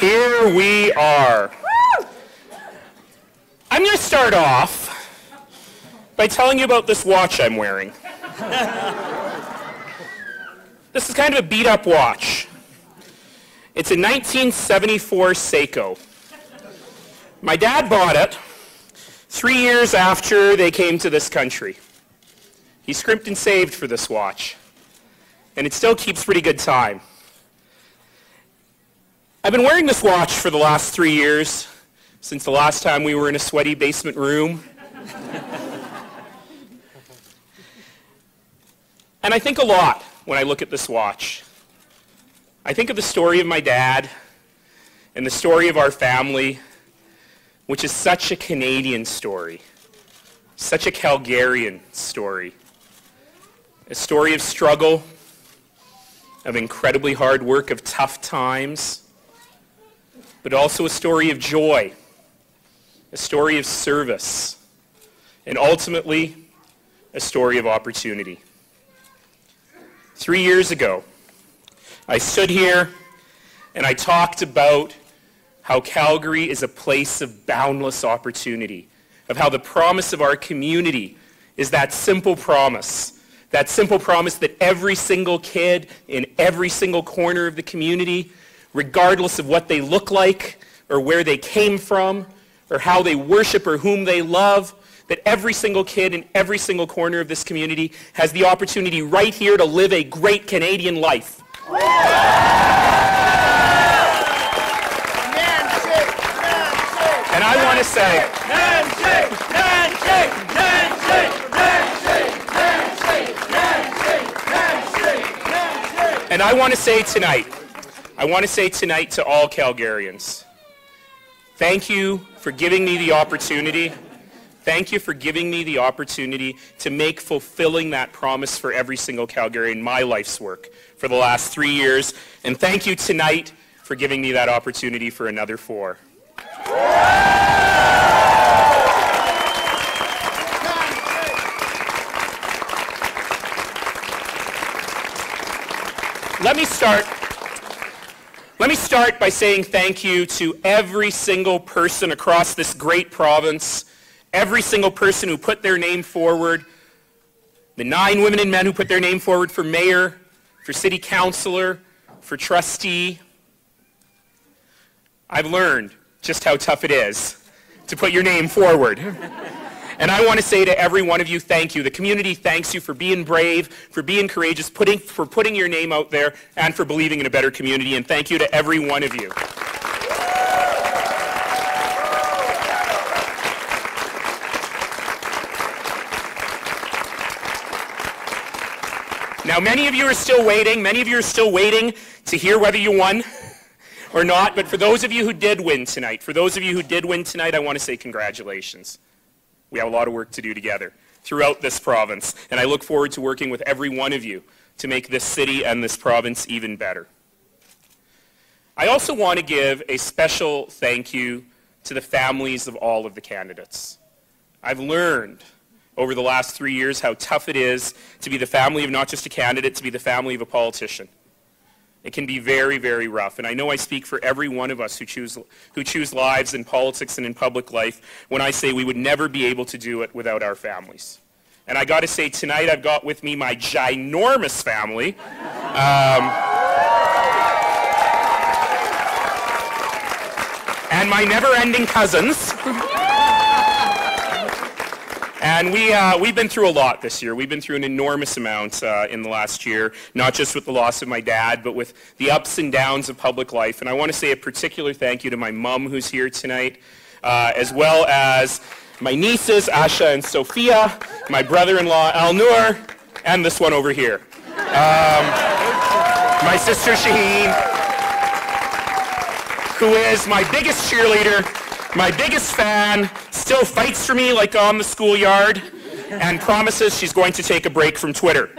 Here we are. I'm going to start off by telling you about this watch I'm wearing. This is kind of a beat-up watch. It's a 1974 Seiko. My dad bought it 3 years after they came to this country. He scrimped and saved for this watch, and it still keeps pretty good time. I've been wearing this watch for the last 3 years, since the last time we were in a sweaty basement room. And I think a lot when I look at this watch. I think of the story of my dad and the story of our family, which is such a Canadian story, such a Calgarian story. A story of struggle, of incredibly hard work, of tough times, but also a story of joy, a story of service, and ultimately, a story of opportunity. 3 years ago, I stood here and I talked about how Calgary is a place of boundless opportunity, of how the promise of our community is that simple promise that every single kid in every single corner of the community, regardless of what they look like or where they came from or how they worship or whom they love, that every single kid in every single corner of this community has the opportunity right here to live a great Canadian life. And I want to say, Nenshi, Nenshi, Nenshi, Nenshi, Nenshi, Nenshi, Nenshi. And I want to say tonight to all Calgarians, thank you for giving me the opportunity. Thank you for giving me the opportunity to make fulfilling that promise for every single Calgarian my life's work for the last 3 years. And thank you tonight for giving me that opportunity for another 4. Let me start by saying thank you to every single person across this great province, every single person who put their name forward, the 9 women and men who put their name forward for mayor, for city councillor, for trustee. I've learned just how tough it is to put your name forward. And I want to say to every one of you, thank you. The community thanks you for being brave, for being courageous, for putting your name out there, and for believing in a better community. And thank you to every one of you. Now, many of you are still waiting to hear whether you won or not. But for those of you who did win tonight, I want to say congratulations. We have a lot of work to do together throughout this province, and I look forward to working with every one of you to make this city and this province even better. I also want to give a special thank you to the families of all of the candidates. I've learned over the last 3 years how tough it is to be the family of not just a candidate, to be the family of a politician. It can be very, very rough. And I know I speak for every one of us who choose lives in politics and in public life when I say we would never be able to do it without our families. And I got to say, tonight I've got with me my ginormous family. And my never-ending cousins. And we've been through a lot this year. We've been through an enormous amount in the last year, not just with the loss of my dad, but with the ups and downs of public life. And I want to say a particular thank you to my mom who's here tonight, as well as my nieces, Asha and Sophia, my brother-in-law, Al-Nur, and this one over here. My sister, Shaheen, who is my biggest cheerleader, my biggest fan, still fights for me like on the schoolyard, and promises she's going to take a break from Twitter.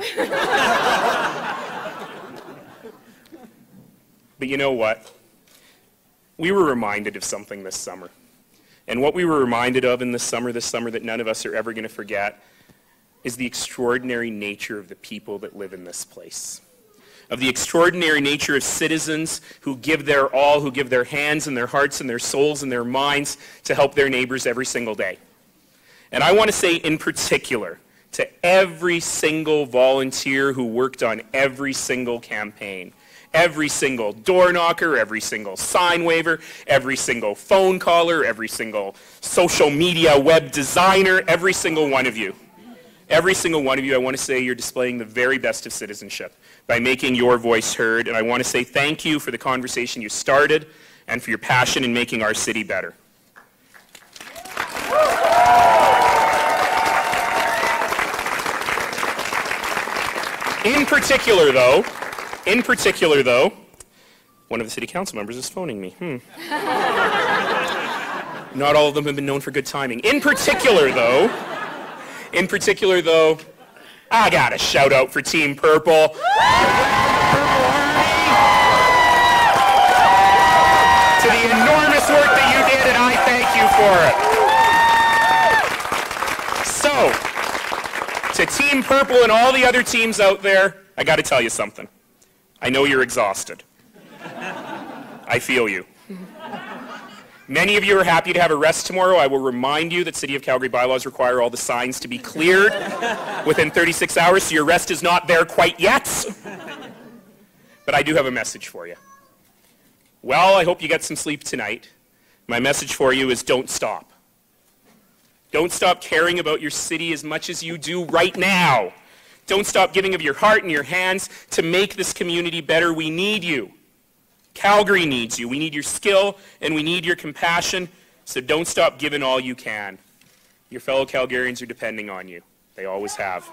But you know what? We were reminded of something this summer. And what we were reminded of in this summer that none of us are ever going to forget, is the extraordinary nature of the people that live in this place. of the extraordinary nature of citizens who give their all, who give their hands and their hearts and their souls and their minds to help their neighbors every single day. And I want to say in particular to every single volunteer who worked on every single campaign, every single door knocker, every single sign waver, every single phone caller, every single social media web designer, every single one of you. Every single one of you, I want to say you're displaying the very best of citizenship by making your voice heard. And I want to say thank you for the conversation you started and for your passion in making our city better. In particular, though, one of the city council members is phoning me. Not all of them have been known for good timing. In particular, though, I got a shout out for Team Purple. To the enormous work that you did, and I thank you for it. So, to Team Purple and all the other teams out there, I got to tell you something. I know you're exhausted. I feel you. Many of you are happy to have a rest tomorrow. I will remind you that City of Calgary bylaws require all the signs to be cleared within 36 hours, so your rest is not there quite yet. But I do have a message for you. Well, I hope you get some sleep tonight. My message for you is don't stop. Don't stop caring about your city as much as you do right now. Don't stop giving of your heart and your hands to make this community better. We need you. Calgary needs you. We need your skill and we need your compassion, so don't stop giving all you can. Your fellow Calgarians are depending on you. They always have.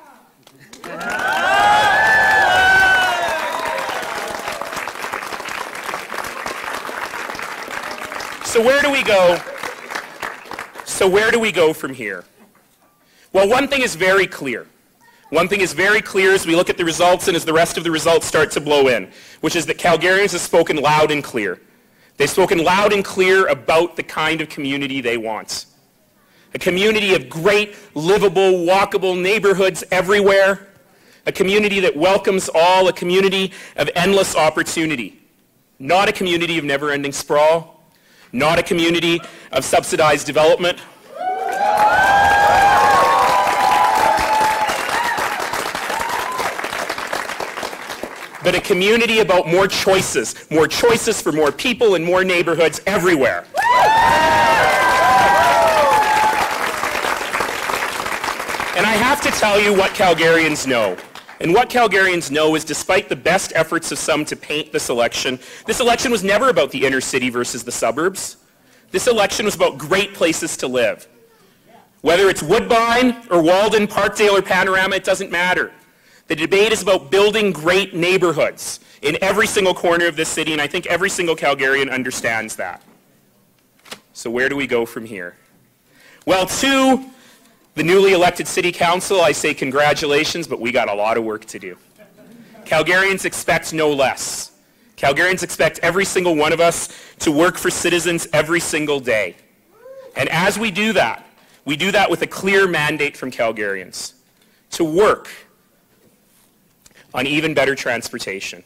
So where do we go? Where do we go from here? Well, one thing is very clear. One thing is very clear as we look at the results and as the rest of the results start to blow in, which is that Calgarians have spoken loud and clear. They've spoken loud and clear about the kind of community they want. A community of great, livable, walkable neighborhoods everywhere. A community that welcomes all, a community of endless opportunity. Not a community of never-ending sprawl. Not a community of subsidized development. But a community about more choices for more people and more neighborhoods everywhere. And I have to tell you what Calgarians know. And what Calgarians know is despite the best efforts of some to paint this election was never about the inner city versus the suburbs. This election was about great places to live. Whether it's Woodbine or Walden, Parkdale or Panorama, it doesn't matter. The debate is about building great neighborhoods in every single corner of this city, and I think every single Calgarian understands that. So where do we go from here? Well, to the newly elected City Council, I say congratulations, but we got a lot of work to do. Calgarians expect no less. Calgarians expect every single one of us to work for citizens every single day. And as we do that with a clear mandate from Calgarians to work on even better transportation,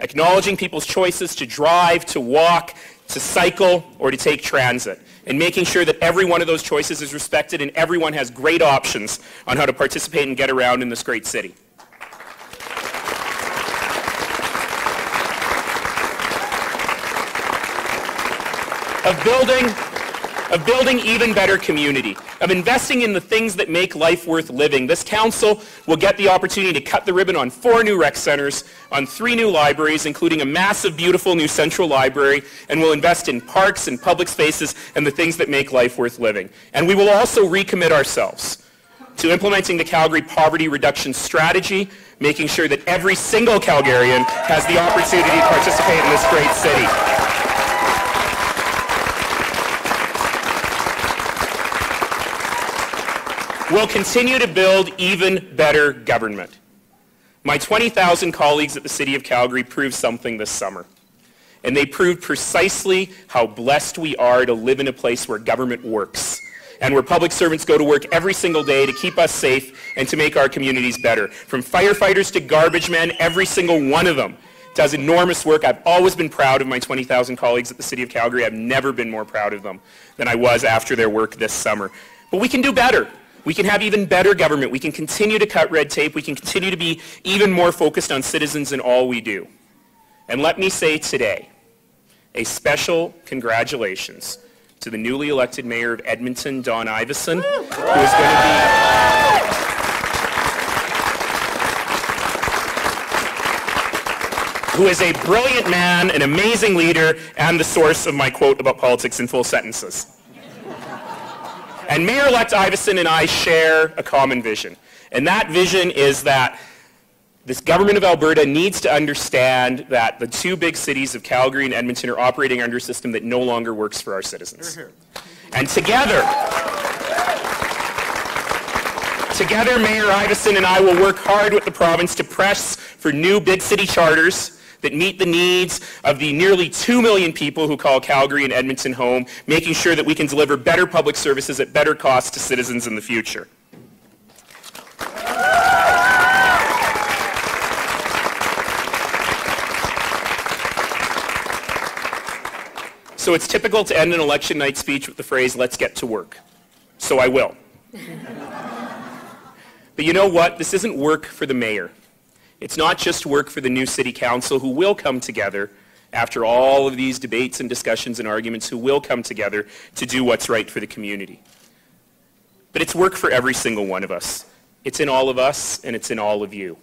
acknowledging people's choices to drive, to walk, to cycle, or to take transit, and making sure that every one of those choices is respected and everyone has great options on how to participate and get around in this great city. Of building even better community, of investing in the things that make life worth living. This council will get the opportunity to cut the ribbon on 4 new rec centers, on 3 new libraries, including a massive, beautiful new central library, and will invest in parks and public spaces and the things that make life worth living. And we will also recommit ourselves to implementing the Calgary Poverty Reduction Strategy, making sure that every single Calgarian has the opportunity to participate in this great city. We'll continue to build even better government. My 20,000 colleagues at the City of Calgary proved something this summer. And they proved precisely how blessed we are to live in a place where government works. and where public servants go to work every single day to keep us safe and to make our communities better. From firefighters to garbage men, every single one of them does enormous work. I've always been proud of my 20,000 colleagues at the City of Calgary. I've never been more proud of them than I was after their work this summer. But we can do better. We can have even better government. We can continue to cut red tape. We can continue to be even more focused on citizens in all we do. And let me say today, a special congratulations to the newly elected mayor of Edmonton, Don Iveson, who is a brilliant man, an amazing leader, and the source of my quote about politics in full sentences. And Mayor-elect Iveson and I share a common vision. And that vision is that this government of Alberta needs to understand that the two big cities of Calgary and Edmonton are operating under a system that no longer works for our citizens. And together, Mayor Iveson and I will work hard with the province to press for new big city charters that meet the needs of the nearly 2 million people who call Calgary and Edmonton home, making sure that we can deliver better public services at better costs to citizens in the future. So it's typical to end an election night speech with the phrase, "Let's get to work." So I will. But you know what? This isn't work for the mayor. It's not just work for the new city council, who will come together after all of these debates and discussions and arguments, who will come together to do what's right for the community. But it's work for every single one of us. It's in all of us, and it's in all of you.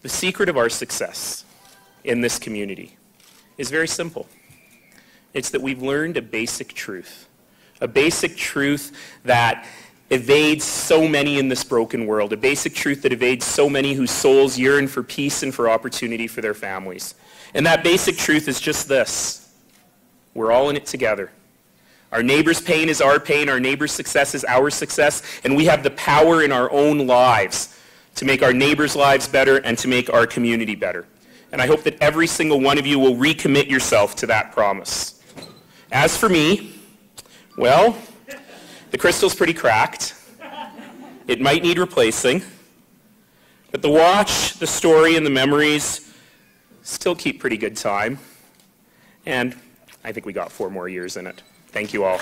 The secret of our success in this community is very simple. It's that we've learned a basic truth that evades so many in this broken world, a basic truth that evades so many whose souls yearn for peace and for opportunity for their families. And that basic truth is just this: we're all in it together. Our neighbor's pain is our pain, our neighbor's success is our success, and we have the power in our own lives to make our neighbors' lives better and to make our community better. And I hope that every single one of you will recommit yourself to that promise. As for me, well, the crystal's pretty cracked. It might need replacing. But the watch, the story, and the memories still keep pretty good time. And I think we got 4 more years in it. Thank you all.